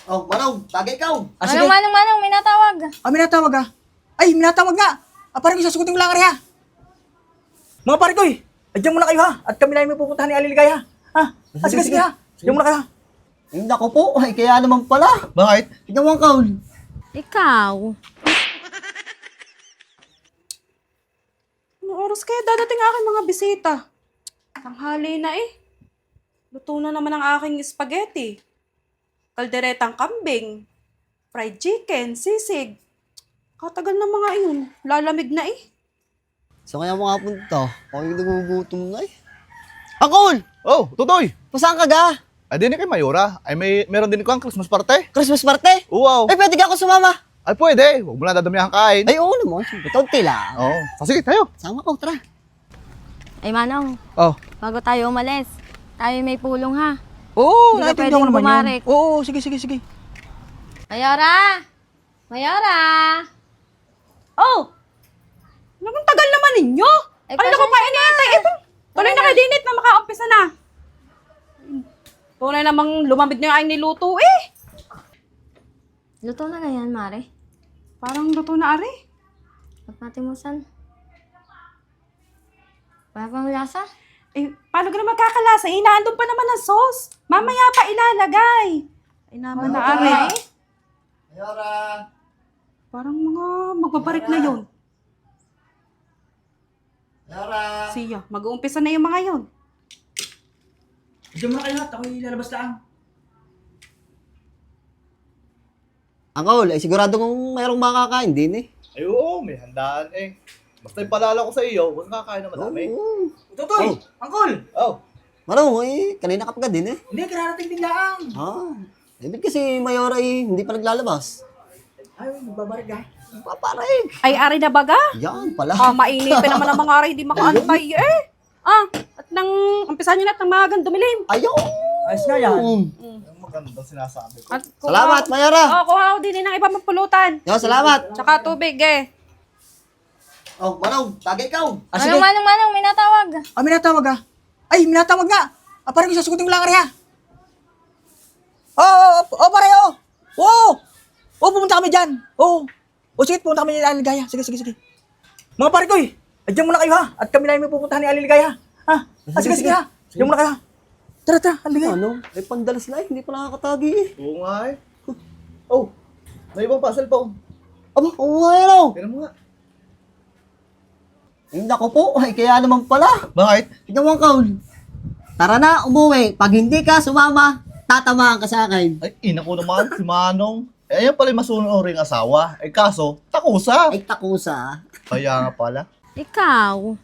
Oh, Manong, tagay ikaw. Sige. Manong, may natawag. May natawag ah. Ay, may natawag nga. Pare ko, sasagutin ko lang ha. Mga pare ko diyan muna kayo ha. At kami lang may pupuntahan ni Aliligay ha. Sige ha. Diyan muna kayo ha. Ay, naku po. Ay, kaya naman pala. Bakit? Tignan mo ang kaul. Ikaw. Anong oras kaya dadating aking mga bisita? Tanghali na eh. Luto na naman ang aking spaghetti. Kalderetang kambing. Fried chicken, sisig. Katagal na mga iyon. Lalamig na eh. So kaya mo nga punta. Ako yung nagugutom na eh. Angkol! Oh, Tutoy! Pasaan ka ga? Ay, din kay Mayora. Ay, meron din ko ang Christmas party. Christmas party? Wow. Ay, pwede ka ako sumama. Ay, pwede. Huwag mo na dadamihan kain. Ay, oo naman. Siyempre, taunti lang. Oo. Sige, tayo. Sama ko, tara. Ay, Manong, Oh. bago tayo umalis, tayo may pulong ha. Oo, Hindi ka naiintindihan ko pwedeng naman bumarik. yun. Oo, sige. Mayora! Mayora! Oh! Anong tagal naman ninyo? Ay, Ay, naku pa iniintay. Tuloy na kayo dinit na makaumpisa na. Tunay namang lumamig na yung aking niluto eh. Luto na ganyan, Mare. Parang luto na ari. Ba't natin mo san? Wala pang lasa? Eh, paano ka na magkakalasa? Inaandun pa naman ang sauce. Mamaya pa ilalagay. Ay naman na ari. Mayora! Parang mga magbabarik na yun. Mayora! Siya, mag-uumpisa na yung mga yun. Diyan muna kayo ha. Ako'y lalabas lang. Angkol, ay sigurado kong mayroong makakain din eh. Ay, oo. May handaan eh. Basta ipalala ko sa iyo, huwag kakain na madami. Oo. Tutoy! Angkol! Oh. Manong, kanina ka pa din eh. Hindi, kararating din lang. Ibig kasi Mayora hindi pa naglalabas. Ay, magbabarig ha. Paparig. Ay, ari na baga? Yan pala. Mainipin naman ang mga ari, hindi makaantay eh. At nang umpisahan nyo na at nang magang dumilim. Ayaw! Ayos na yan. Yung magandang sinasabi ko. At Salamat, Mayora! kuha ko din ng iba mapulutan. Yo, salamat! Tsaka tubig eh. Oh, Manong, tagay ikaw! Sige. Manong, may natawag. May natawag ah. Ay, may natawag nga. Pare ko, sasagutin ko lang ha. Pare, Oo, pumunta kami dyan. Oo, sige, pumunta kami ni Aliligaya. Sige. Mga pare ko diyan muna kayo ha. At kami lang may pupuntahan ni Aliligaya. Sige ha. Diyan muna kayo ha. Tara, Aliligaya. Ano? Ay, pandalas lang, hindi pa nakakatagi eh. Oo nga eh. Oh, may ibang puzzle pa. Aba, oo nga yun oh. Tignan mo nga. Ay, naku po, ay kaya naman pala. Bakit? Tignan mo ang kaul. Tara na, umuwi. Pag hindi ka sumama, tatamaan ka sa akin. Ay, ina ko naman, si Manong. Eh, ayan pala yung masunuring asawa. Eh, kaso, takusa. Ay, takusa. Kaya nga pala. Ikaw.